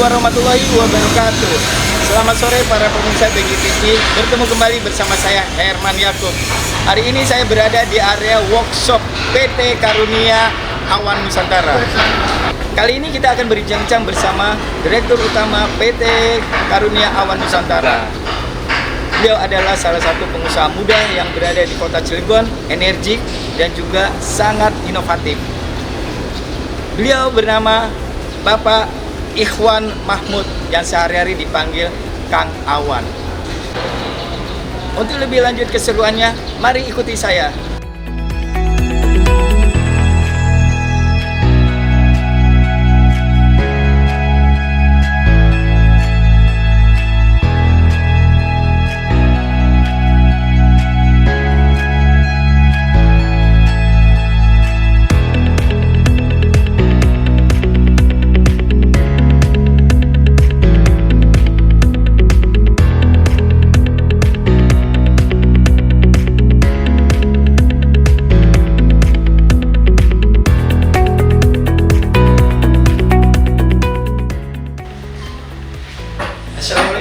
warahmatullahi wabarakatuh. Selamat sore para pemirsa BGTV. Bertemu kembali bersama saya Herman Yakub. Hari ini saya berada di area workshop PT Karunia Awan Nusantara. Kali ini kita akan berbincang bersama Direktur Utama PT Karunia Awan Nusantara. Beliau adalah salah satu pengusaha muda yang berada di kota Cilegon, energik dan juga sangat inovatif. Beliau bernama Bapak Ikhwan Mahmud yang sehari-hari dipanggil Kang Awan. Untuk lebih lanjut keseruannya, mari ikuti saya.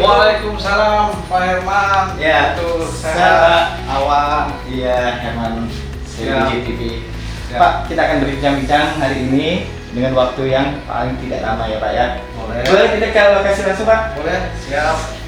Waalaikumsalam Pak Herman. Ya, Betul, saya Awan, iya Herman dari TV. Ya. Pak, kita akan berbincang-bincang hari ini dengan waktu yang paling tidak lama ya Pak ya. Boleh. Boleh kita ke lokasi langsung Pak? Boleh, siap.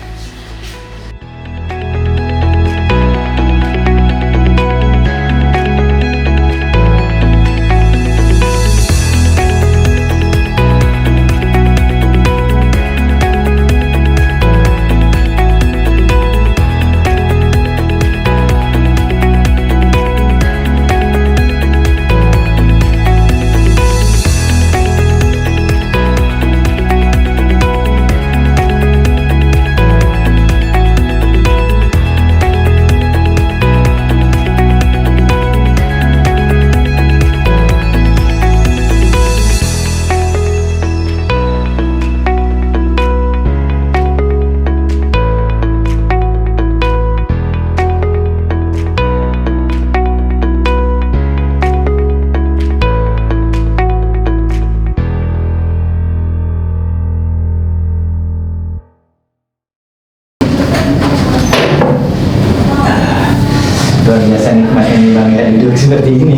Luar biasa nikmatnya nih Bang ya duduk seperti ini.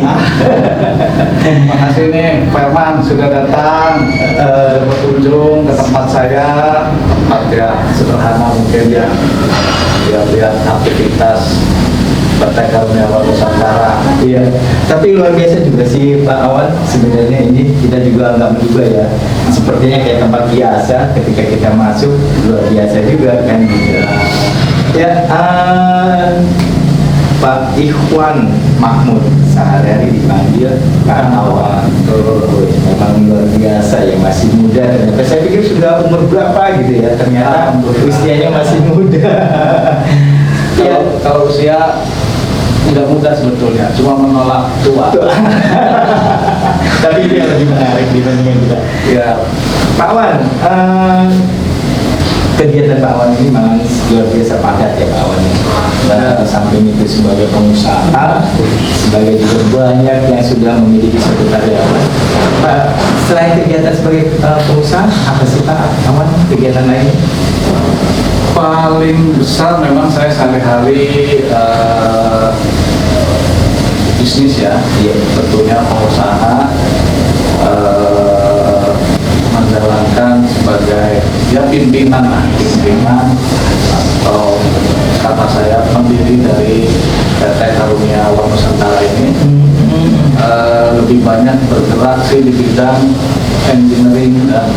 Makasih nih Pak Herman sudah datang berkunjung ke tempat saya. Tempat ya sederhana mungkin ya. Lihat aktivitas PT Karunia Awan Nusantara. Iya, tapi luar biasa juga sih Pak Awan. Sebenarnya ini kita juga nggak menduga ya. Sepertinya kayak tempat biasa ketika kita masuk, luar biasa juga kan. Ya, Pak Ikhwan Mahmud sehari-hari dipanggil Kang Awan. Memang luar biasa ya, masih muda ternyata. Saya pikir sudah umur berapa gitu ya, ternyata usianya masih muda. Ya, Kalau usia tidak muda sebetulnya, cuma menolak tua. tapi itu yang lebih menarik dibandingkan kita. Ya, Pak Awan, kegiatan Pak Awan ini memang luar biasa padat ya Pak Awan. Nah, di samping itu sebagai pengusaha, sebagai juga banyak yang sudah memiliki satu karyawan. Pak, selain kegiatan sebagai pengusaha, apa sih Pak Awan kegiatan lainnya? paling besar memang saya sehari-hari bisnis ya, tentunya pengusaha menjalankan sebagai ya pimpinan atau kata saya pendiri dari PT Karunia Awan Nusantara ini. Lebih banyak bergerak sih di bidang engineering dan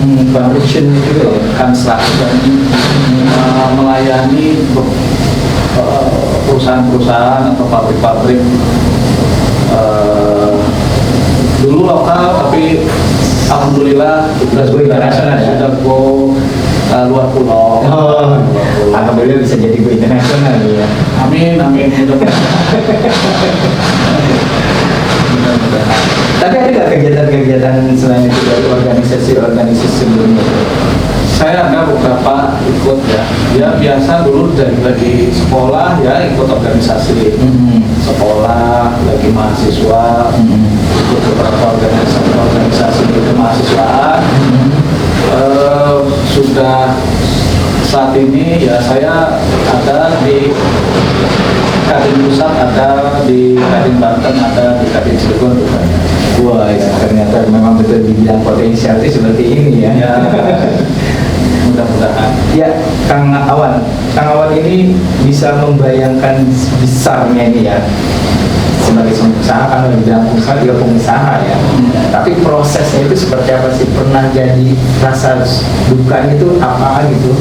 Production itu ya? construction, melayani perusahaan-perusahaan atau pabrik-pabrik dulu lokal, tapi alhamdulillah sudah go internasional, sudah go luar pulau. Alhamdulillah bisa jadi go internasional ya. Amin, amin. Tapi ada nggak kegiatan-kegiatan selain itu dari organisasi-organisasi sebelumnya? Saya ada beberapa ikut ya. Ya biasa dulu dari sekolah ya ikut organisasi. Sekolah lagi mahasiswa ikut beberapa organisasi kemahasiswaan. sudah saat ini ya saya ada di Kadin Pusat, ada di Kadin Banten, ada di Kadin Cilegon juga. Wah, ya, ternyata memang betul dibilang potensial itu seperti ini ya. Ya, mudah-mudahan. Ya, Kang Awan ini bisa membayangkan besarnya ini ya. Sebagai pengusaha, kan bilang pengusaha juga pengusaha ya. Tapi prosesnya itu seperti apa sih? Pernah jadi rasa dukanya itu apa gitu?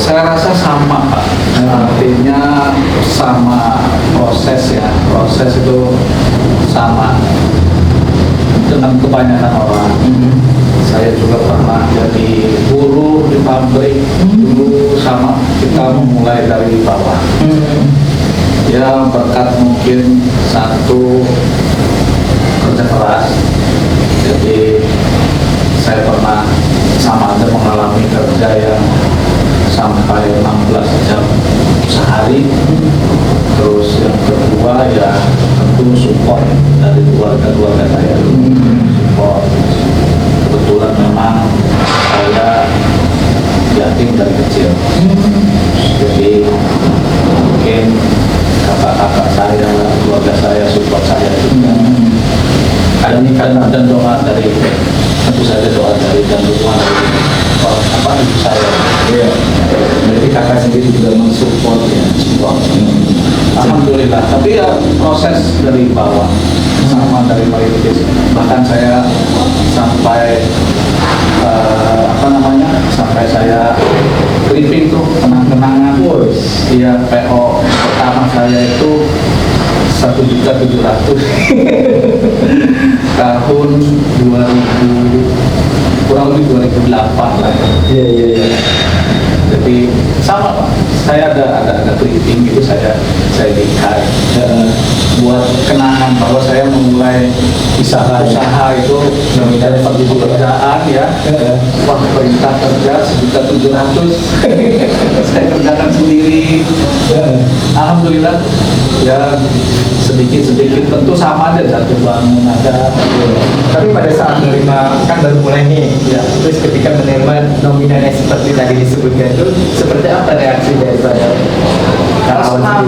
Saya rasa sama Pak, artinya sama proses ya, proses itu sama dengan kebanyakan orang. Saya juga pernah jadi buruh di pabrik dulu, sama kita memulai dari bawah. Ya berkat mungkin satu kerja keras, jadi saya pernah sama ada mengalami kerja yang sampai 16 jam sehari. Terus yang kedua ya tentu support dari keluarga saya, support. Kebetulan memang saya yatim dari kecil, jadi mungkin kakak-kakak saya, keluarga saya support saya juga. Dan doa dari, tentu saja doa dari dan dukungan dari ibu saya. Iya. Berarti kakak sendiri juga mensupport ya, support. Alhamdulillah. Tapi ya proses dari bawah, sama dari merintis. Bahkan saya sampai sampai saya clipping tuh kenang-kenangan. Iya, PO pertama saya itu 1.700.000 tahun 2000, kurang lebih 2008 lah ya. Iya. Jadi sama Pak, saya ada clipping gitu, saya lihat buat kenangan bahwa saya memulai usaha itu dari pagi pekerjaan ya. Wah, perintah kerja 1.700.000 saya kerjakan sendiri. Alhamdulillah ya, sedikit tentu sama aja, jatuh bangun ada. Tapi pada saat menerima, kan baru mulai nih ya, terus ketika menerima nominalnya seperti tadi disebutkan itu, seperti apa reaksi daripada senang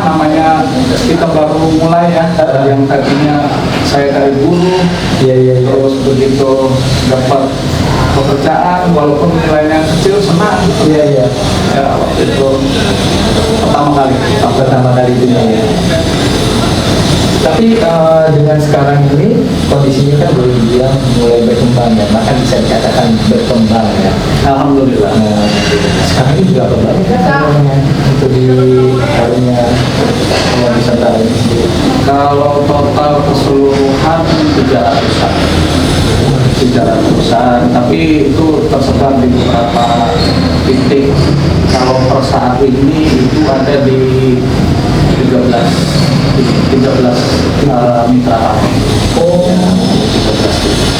namanya kita baru mulai ya. Yang tadinya saya dari buruh, terus begitu dapat pekerjaan walaupun nilainya kecil, senang. Iya. Ya, waktu itu pertama kali itu ya. Tapi dengan sekarang ini kondisinya kan boleh dibilang mulai berkembang ya, bahkan bisa dikatakan berkembang ya. Alhamdulillah. Nah, sekarang ini juga berapa banyak untuk di karunia kalau bisa tahu sendiri? Kalau total keseluruhan 300-an, tapi itu tersebar di beberapa titik. Kalau per saat ini itu ada di 13 mitra kami. Oh,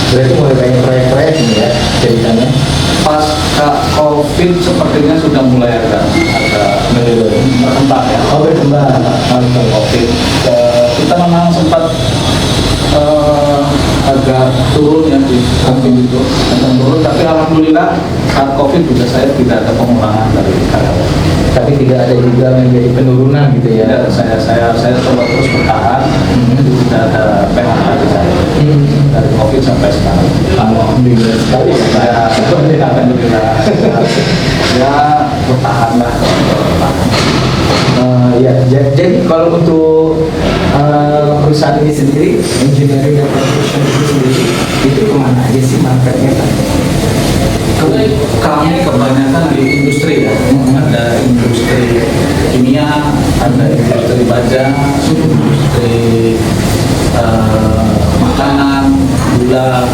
berarti mulai banyak proyek-proyek ini ya ceritanya. Pasca COVID sepertinya sudah mulai ada berkembang ya. Oh, berkembang. Pasca COVID kita memang sempat agak turun ya di COVID itu, agak turun. Tapi alhamdulillah saat COVID juga saya tidak ada pengurangan dari karyawan. Tapi tidak ada juga menjadi penurunan gitu ya. Saya coba terus bertahan, tidak ada PHK di saya dari COVID sampai sekarang. Alhamdulillah sekali ya. Alhamdulillah. Ya bertahan lah. Ya, jadi kalau untuk perusahaan ini sendiri, engineering dan production itu sendiri, itu kemana aja sih marketnya Pak? Kami kebanyakan di industri ya, ada industri kimia, ada industri baja, industri makanan, gula.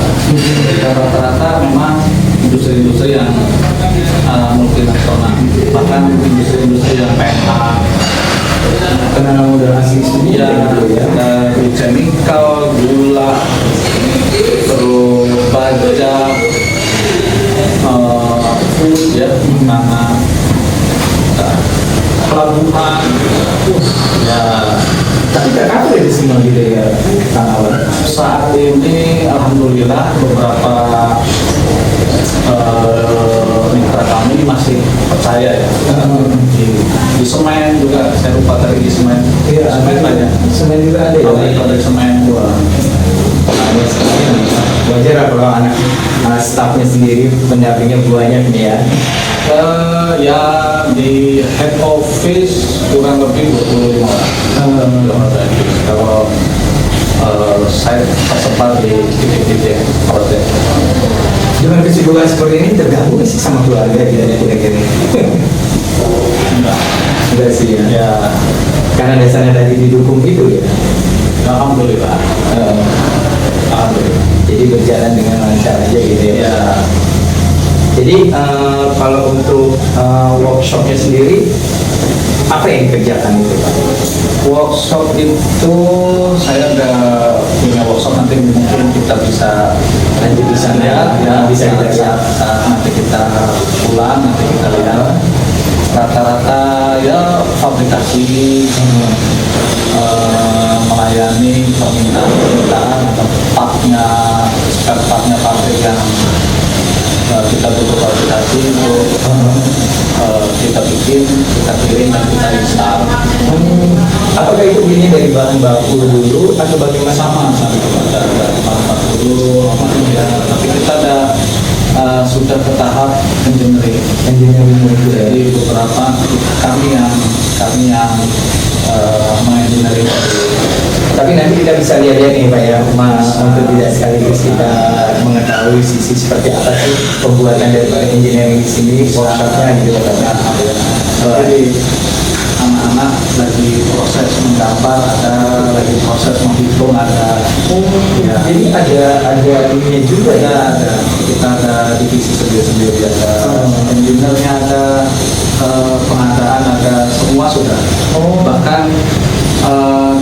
Rata-rata memang industri-industri yang multinasional, bahkan industri-industri yang PH. Karena modal asing sendiri Ya, dari chemical, gula, terus baja, food ya, makanan, pelabuhan, ya. tapi kan apa itu semua gitu ya Kang Awan? Saat ini alhamdulillah beberapa ada ya? pabrik semen. Hanya sekarang wajar lah kalau anak staffnya sendiri pendampingnya banyak nih ya. Ya di head office kurang lebih 25 orang. Kalau saya tersebar di titik-titik proyek. Dengan kesibukan seperti ini terganggu nggak sih sama keluarga kira-kira? Enggak sih ya. Ya, Karena dasarnya tadi didukung itu ya. alhamdulillah. Alhamdulillah. Jadi berjalan dengan lancar aja gitu ya. Ya, Jadi kalau untuk workshopnya sendiri apa yang dikerjakan itu Pak? workshop itu saya udah punya workshop, nanti mungkin kita bisa Lanjut di sana ya, bisa kita lihat. nanti kita pulang, nanti kita lihat rata-rata ya fabrikasi, melayani permintaan atau partnya pabrik yang kita butuh fabrikasi untuk kita bikin, kita kirim dan kita install. Apakah itu gini dari bahan baku dulu atau bagaimana? Sama ada bahan dulu, ya, tapi kita ada sudah ke tahap engineering Itu ya. jadi beberapa kami yang mengengineering. Tapi nanti kita bisa lihat ya nih Pak ya, untuk tidak sekaligus kita mengetahui sisi seperti apa sih pembuatan dari engineering di sini, workshopnya gitu Pak. Jadi anak-anak lagi proses menggambar, ada lagi proses menghitung, ada. Ya. Jadi ada ininya juga ya. Ada, kita ada divisi sendiri-sendiri, ada engineer-nya, ada pengadaan, ada semua sudah. Bahkan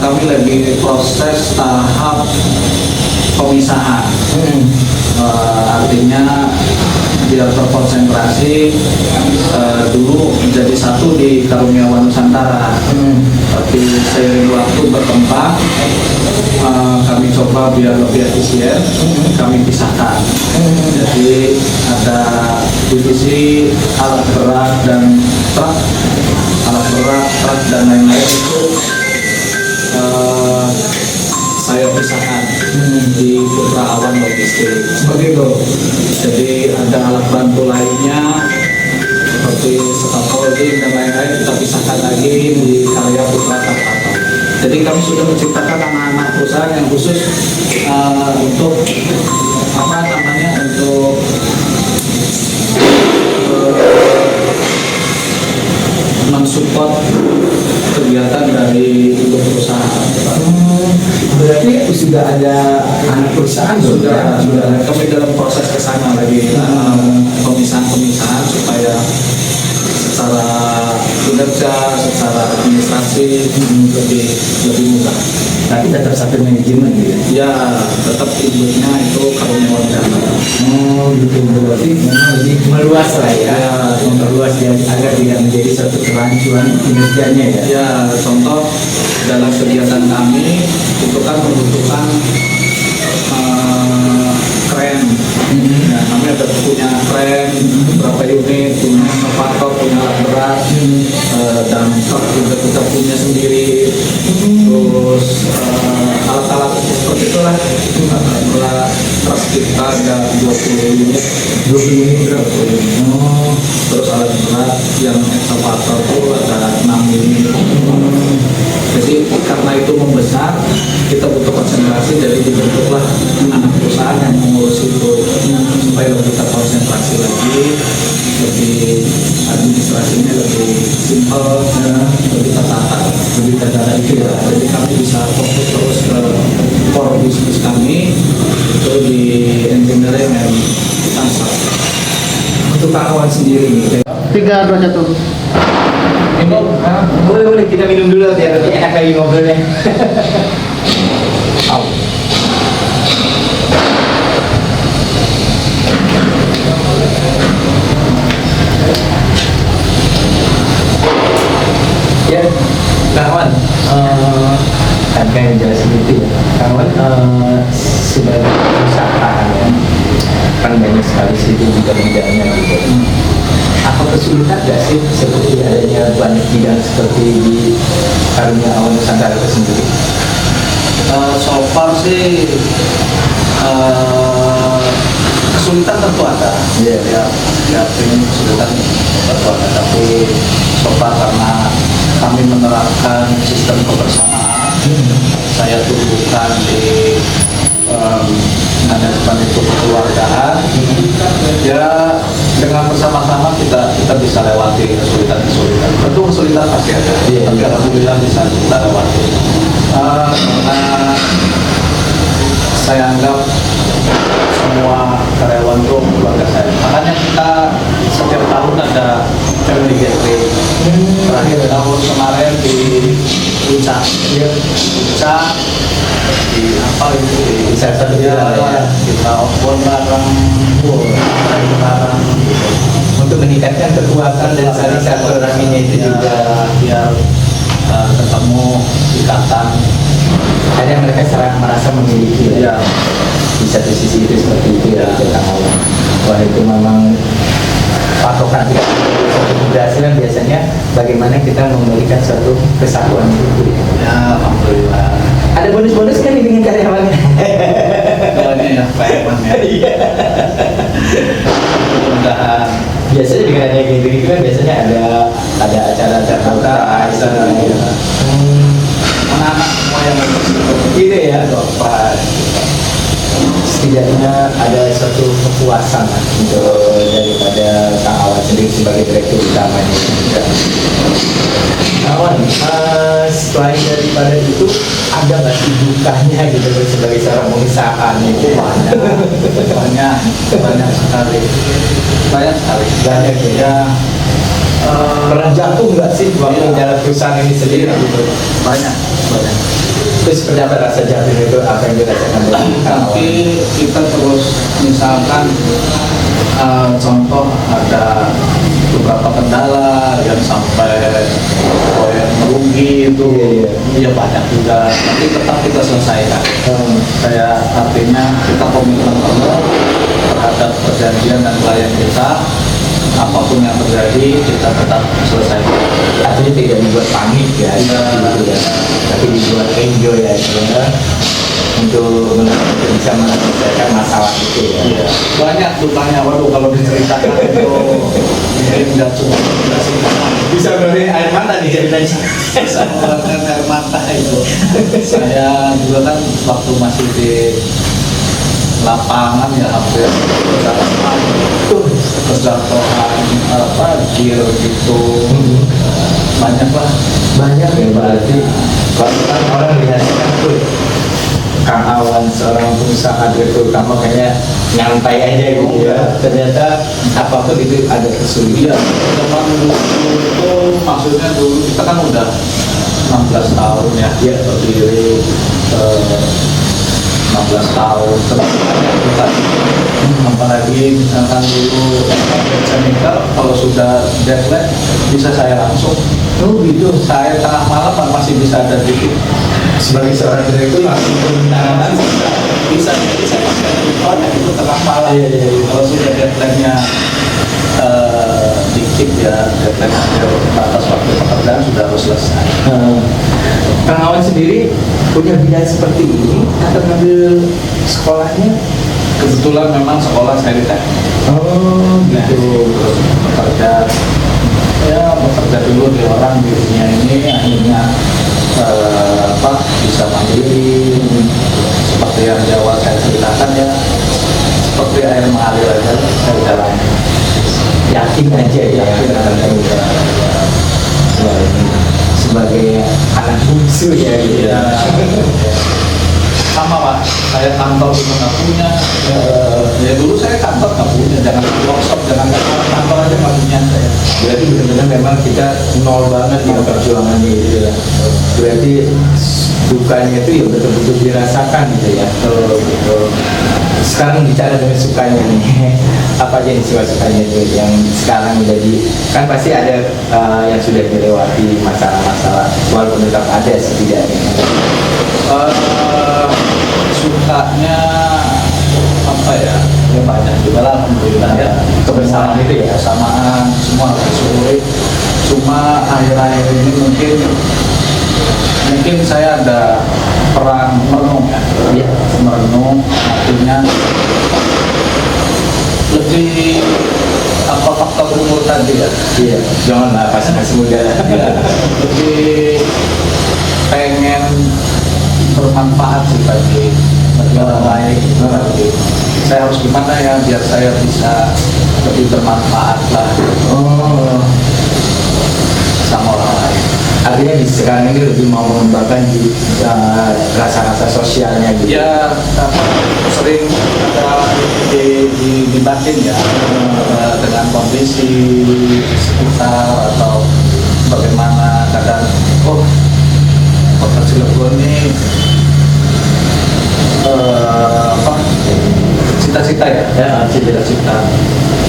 kami lagi proses tahap pemisahan. Artinya biar terkonsentrasi, dulu menjadi satu di Karuniawan Nusantara. Tapi seiring waktu berkembang, kami coba biar lebih efisien, kami pisahkan. Jadi ada divisi alat berat dan truk, dan lain-lain itu saya pisahkan di Putra Awan Logistik. Seperti itu. Jadi ada alat bantu lainnya seperti scaffolding dan lain-lain, kita pisahkan lagi di Karya Putra Kartato. Jadi kami sudah menciptakan anak-anak perusahaan yang khusus untuk untuk mensupport kegiatan dari ibu perusahaan. Berarti sudah ada anak perusahaan Sudah kami dalam proses ke sana lagi, pemisahan supaya secara kinerja, secara administrasi lebih mudah. tapi tetap satu manajemen gitu. Ya, tetap ibunya itu Karuniawan Jakarta. Gitu, berarti memang lebih meluas lah ya, memperluas dia agar tidak menjadi satu kerancuan kinerjanya ya. Ya, contoh dalam kegiatan kami itu kan membutuhkan kren. Ya, kami ada punya kren berapa unit, punya elevator, punya alat berat, dan truk juga kita punya sendiri. Terus alat-alat seperti itulah, alat berat truk kita ada 20 unit. 20 unit berapa? Terus alat berat yang ekskavator itu ada 6 unit. Jadi karena itu membesar, kita butuh konsentrasi, jadi dibentuklah anak perusahaan yang mengurus itu supaya lebih terkonsentrasi lagi, lebih administrasinya lebih simpel, lebih tertata itu ya. Jadi kami bisa fokus terus ke core bisnis kami itu di engineering and construction. Untuk Kak Awan sendiri nih. 3, 2, 1. Boleh kita minum dulu biar lebih enak lagi ngobrolnya. Au. Ya, kawan, kan yang jelas gitu ya. Kawan sebagai perusahaan ya, kan banyak sekali situ juga bidangnya gitu. Apa kesulitan gak sih seperti adanya banyak bidang seperti di Karuniawan Nusantara itu sendiri? So far sih kesulitan tentu ada, ya pengen kesulitan tentu ada, tapi so far karena kami menerapkan sistem kebersamaan, saya tumbuhkan di manajemen itu kekeluargaan, ya dengan bersama-sama kita bisa lewati kesulitan. Tentu kesulitan pasti ada, tapi alhamdulillah bisa kita lewati. Karena saya anggap semua karyawan itu keluarga saya. Makanya kita setiap tahun ada family gathering. Terakhir tahun kemarin di Puncak, di apa itu di satu ya, kita open bareng, Untuk meningkatkan kekuatan dan saling silaturahminya itu juga biar ketemu ikatan. ada mereka serang merasa memiliki Ya. Di satu sisi itu seperti itu ya tentang Allah. Wah itu memang patokan kita suatu keberhasilan biasanya bagaimana kita memberikan suatu kesatuan itu. Ya, alhamdulillah. Ada bonus-bonus kan dengan karyawannya? Doanya ya, baik ya. Mudah-mudahan Biasanya dengan adanya kayak gini kan biasanya ada acara-acara anak-anak semua yang gitu ya. doa. Setidaknya ada suatu kepuasan untuk daripada Kang Awan sendiri sebagai direktur utamanya. Awan, selain daripada itu ada nggak sih dukanya gitu sebagai seorang pengusaha itu banyak sekali banyak ya. Pernah jatuh nggak sih waktu Iya. dalam perusahaan ini sendiri gitu? banyak Terus seperti apa rasa jatuh itu, apa yang dirasakan dari Kang Awan? tapi kita terus misalkan contoh ada beberapa kendala yang sampai proyek merugi itu ya banyak juga, tapi tetap kita selesaikan. Saya artinya kita komitmen penuh terhadap perjanjian dan klien kita, apapun yang terjadi kita tetap selesaikan. Artinya tidak dibuat panik ya, Iya. gitu ya. Tapi dibuat enjoy ya sebenarnya untuk bisa menyelesaikan masalah itu ya. Iya. Banyak dukanya, waduh kalau diceritakan itu mungkin nggak cuma sih Bisa beri air mata nih ceritanya. bisa mengeluarkan air mata itu. Saya juga kan waktu masih di lapangan ya hampir terjatuhan apa gear gitu, banyak lah. Banyak ya berarti kalau kan orang biasanya tuh Kang Awan seorang pengusaha direktur utama kayaknya nyantai aja gitu ya. Ternyata apapun itu ada kesulitan. Iya, zaman dulu itu maksudnya dulu kita kan udah 16 tahun ya, berdiri 16 tahun terus banyak kita, apalagi misalkan dulu chemical kalau sudah deadline bisa saya langsung saya tengah malam masih bisa ada di Sebagai seorang direktur langsung permintaan bisa jadi saya masih ada di proyek itu tengah malam. Kalau sudah deadline-nya dikit ya, deadline batas waktu pekerjaan sudah harus selesai. Kang Awan sendiri punya bidang seperti ini atau ngambil sekolahnya? Kebetulan memang sekolah saya di teknik. Oh Gitu, terus bekerja dulu di orang di dunia ini, akhirnya bisa mandiri seperti yang di awal saya ceritakan ya, seperti air mengalir aja saya jalan. Yakin aja ya. Sebagai anak bungsu ya gitu ya. Sama Pak, saya kantor juga nggak punya. Ya dulu saya kantor nggak punya, jangan workshop, jangan kantor aja nggak punya saya. Berarti benar-benar memang kita nol banget di perjuangannya gitu ya. Berarti dukanya itu ya betul-betul dirasakan gitu ya. Betul. Sekarang bicara dengan sukanya nih, apa aja nih sukanya itu yang sekarang menjadi, kan pasti ada yang sudah dilewati masalah-masalah walaupun tetap ada setidaknya. Sukanya apa ya? Ya banyak juga lah, alhamdulillah ya. Kebersamaan itu ya? Kebersamaan semua bersyukuri. Cuma akhir-akhir ini mungkin Mungkin saya ada peran merenung ya. Iya. Merenung artinya lebih apa faktor umur tadi ya. Iya. Janganlah pas masih muda. Ya, lebih pengen bermanfaat sih bagi orang lain. Berarti saya harus gimana ya biar saya bisa lebih bermanfaat lah Oh. sama orang lain. Artinya di sekarang ini lebih mau mengembangkan di rasa-rasa sosialnya gitu. Ya, sering ada di batin ya dengan kondisi sekitar atau bagaimana kadang kota Cilegon ini apa cita-cita ya, cita-cita.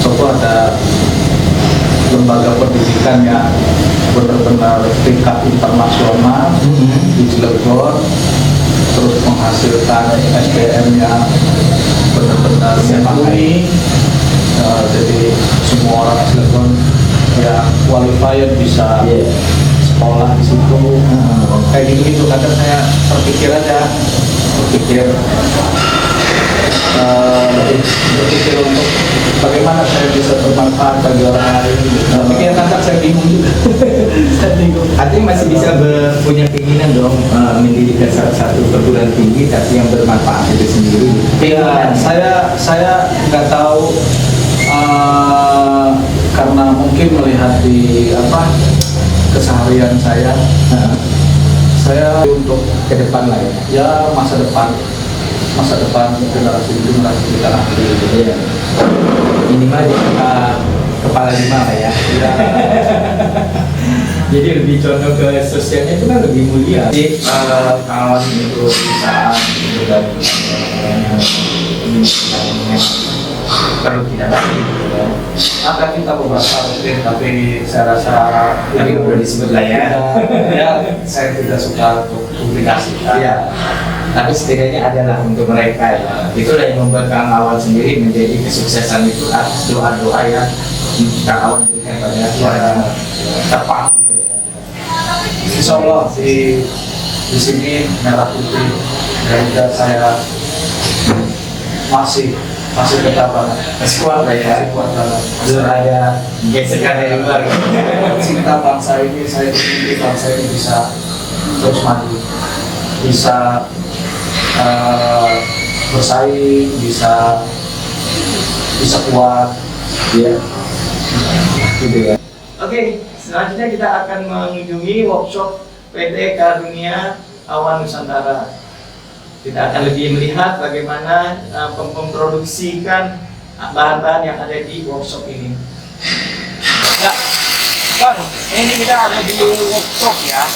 Contoh ada lembaga pendidikan yang benar-benar tingkat internasional di Cilegon, terus menghasilkan SDM yang benar-benar mumpuni. Jadi semua orang Cilegon yang qualified bisa sekolah di situ. Kayak gitu kadang saya berpikir untuk bagaimana saya bisa bermanfaat bagi orang lain. Tapi kadang saya bingung juga. Saya bingung. Artinya masih bisa punya keinginan dong mendirikan salah satu perguruan tinggi tapi yang bermanfaat itu sendiri. Ya, saya nggak tahu karena mungkin melihat di keseharian saya untuk Ke depan lah ya. ya masa depan generasi kita nanti. Iya. Minimal di kepala 5 lah ya. Jadi lebih condong ke sosialnya itu kan lebih mulia. Jadi kawan itu perusahaan itu dan perlu tidak lagi. Akan kita beberapa mungkin, tapi saya rasa Tapi nggak perlu disebut lah ya. ya saya tidak suka untuk publikasikan. Iya. Tapi setidaknya adalah untuk mereka ya. Itulah yang membuat Kang Awan sendiri menjadi kesuksesan itu atas doa-doa yang Kang Awan berikan pada orang yang tepat. Insya Allah di sini merah putih dan saya masih tetap banget. Masih kuat lah ya. Masih kuat banget. Belum ada gesekan dari luar. Cinta bangsa ini, saya ingin bangsa ini bisa terus maju, bisa bersaing, bisa kuat. Iya. Gitu ya. Oke, selanjutnya kita akan mengunjungi workshop PT Karunia Awan Nusantara. Kita akan lebih melihat bagaimana memproduksikan bahan-bahan yang ada di workshop ini. Ya, Bang, ini kita ada di workshop ya.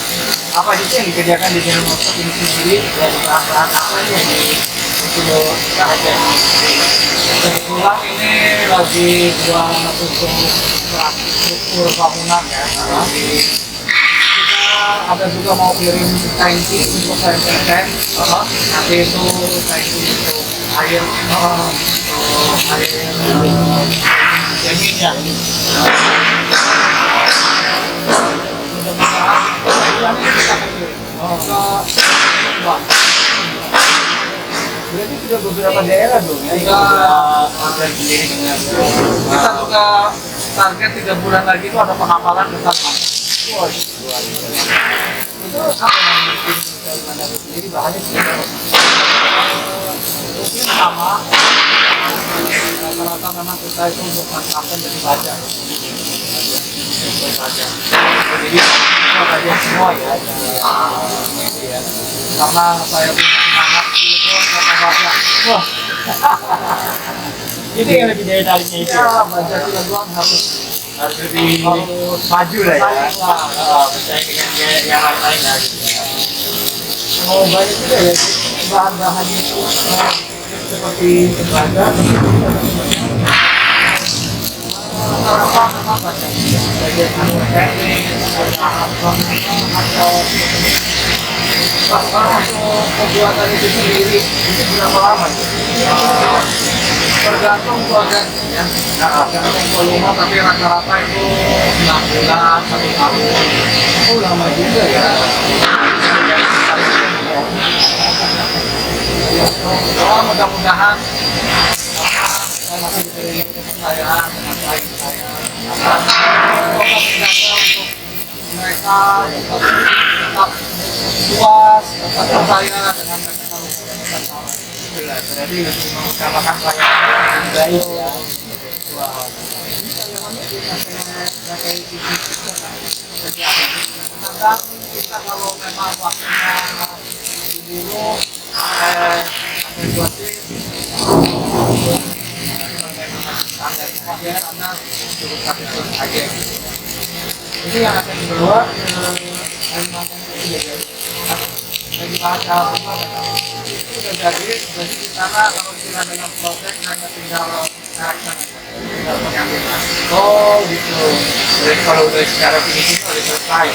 Apa sih yang dikerjakan di dalam workshop ini sendiri? Ya, bahan-bahan apa yang kita ada? Kebetulan ini lagi buat struktur bangunan ya. Jadi kita ada juga mau kirim tanki untuk tank. Nanti itu tanki untuk air, jaminnya. Mudah-mudahan ini kita akan kirim ke Berarti sudah beberapa daerah dong ya? Kita juga target 3 bulan lagi itu ada pengapalan besar. Wah, luar biasa. Itu apa yang bikin dari mana sendiri bahannya sendiri? Mungkin sama rata-rata memang kita itu untuk manfaatkan dari baja. Jadi kita baja semua ya. Karena saya punya semangat itu karena baja. Wah, Itu yang lebih daya tariknya itu. ya baja Cilegon harus Lebih maju lah ya. bersaing dengan yang lain-lain lah. Oh, banyak juga ya bahan-bahan itu seperti baja. Rata-rata memang banyak bagian teknik, atau Kalau untuk pembuatan itu sendiri itu berapa lama? Tergantung prosesnya, tergantung volume, tapi rata-rata itu 6 bulan, 1 tahun. Oh, lama juga ya. Oh, mudah-mudahan saya masih diberi kepercayaan dengan klien saya. Semoga menjaga untuk mereka tetap puas, tetap percaya dengan mereka. Jadi mengutamakan pelayanan yang baik ya. Kadang kita kalau memang waktunya dulu ini yang akan dibawa dari bahasa itu sudah jadi di sana kalau kita dengan proses hanya tinggal pengambilan. Oh gitu. Jadi kalau udah secara finishing udah selesai.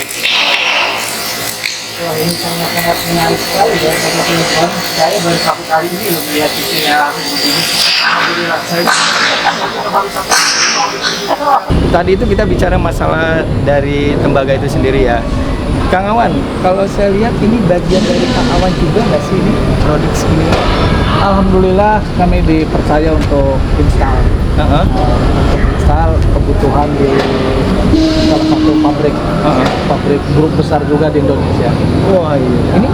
Wah, ini sangat menarik sekali ya, karena teman-teman saya baru 1 kali ini loh lihat isinya begini. Alhamdulillah saya baru 1 Tadi itu kita bicara masalah dari tembaga itu sendiri ya. Kang Awan, kalau saya lihat ini bagian dari Kang Awan juga nggak sih ini produksi ini? Alhamdulillah kami dipercaya untuk install. Install kebutuhan di salah satu pabrik grup besar juga di Indonesia. Wah iya. Ini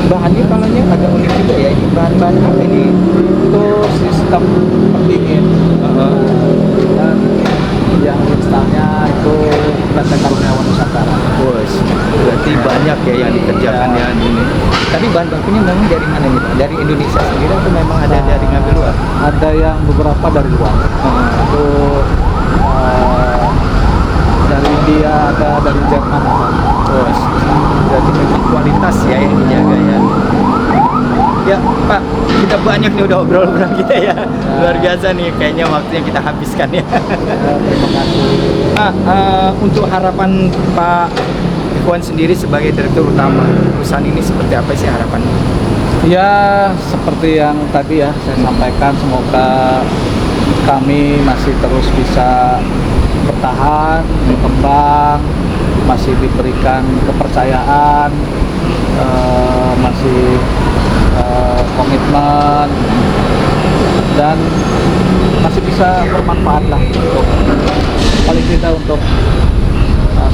bahannya kalanya agak unik juga ya. Ini bahan-bahan apa ini? Itu sistem pendingin. Dan yang installnya itu PT Karunia Nusantara. Bos, berarti banyak ya yang dikerjakan ya ini. Tapi bahan bakunya memang dari mana nih Pak? Dari Indonesia sendiri atau memang ada dari ngambil luar? Ada yang beberapa dari luar. Itu dari India, ada dari Jerman. Bos, berarti memang kualitas ya yang dijaga ya. Ya Pak, kita banyak nih udah obrol-obrol kita ya. Luar biasa nih, kayaknya waktunya kita habiskan ya. Terima kasih. Pak, untuk harapan Pak Ikhwan sendiri sebagai direktur utama perusahaan ini seperti apa sih harapannya? Ya, seperti yang tadi ya saya sampaikan, semoga kami masih terus bisa bertahan, berkembang, masih diberikan kepercayaan, masih komitmen, dan masih bisa bermanfaat lah untuk paling tidak untuk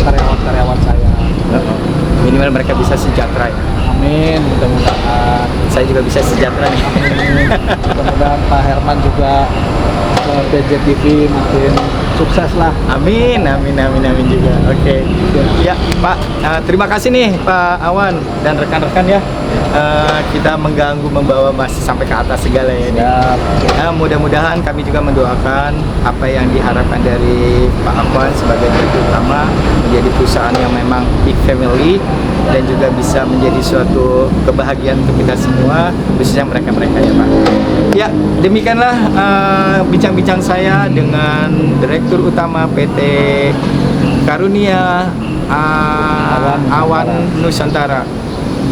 karyawan-karyawan saya. Minimal mereka bisa sejahtera ya. Amin, mudah-mudahan. Saya juga bisa sejahtera nih. Mudah-mudahan Pak Herman juga BJTV makin sukses lah. Amin, amin, amin, amin juga. Oke. Ya Pak, terima kasih nih Pak Awan dan rekan-rekan ya. Kita mengganggu membawa masih sampai ke atas segala ya. Nah, mudah-mudahan kami juga mendoakan apa yang diharapkan dari Pak Awan sebagai direktur utama menjadi perusahaan yang memang big family dan juga bisa menjadi suatu kebahagiaan untuk kita semua, khususnya mereka-mereka ya Pak. Ya, demikianlah bincang-bincang saya dengan Direktur Utama PT Karunia Awan Nusantara.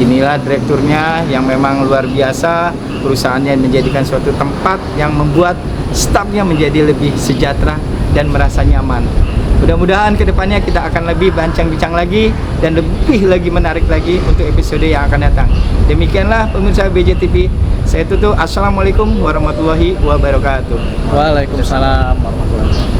Inilah direkturnya yang memang luar biasa, perusahaannya menjadikan suatu tempat yang membuat stafnya menjadi lebih sejahtera dan merasa nyaman. Mudah-mudahan kedepannya kita akan lebih bincang-bincang lagi dan lebih lagi menarik lagi untuk episode yang akan datang. Demikianlah pemirsa BJTV. Saya tutup. Assalamualaikum warahmatullahi wabarakatuh. Waalaikumsalam warahmatullahi wabarakatuh.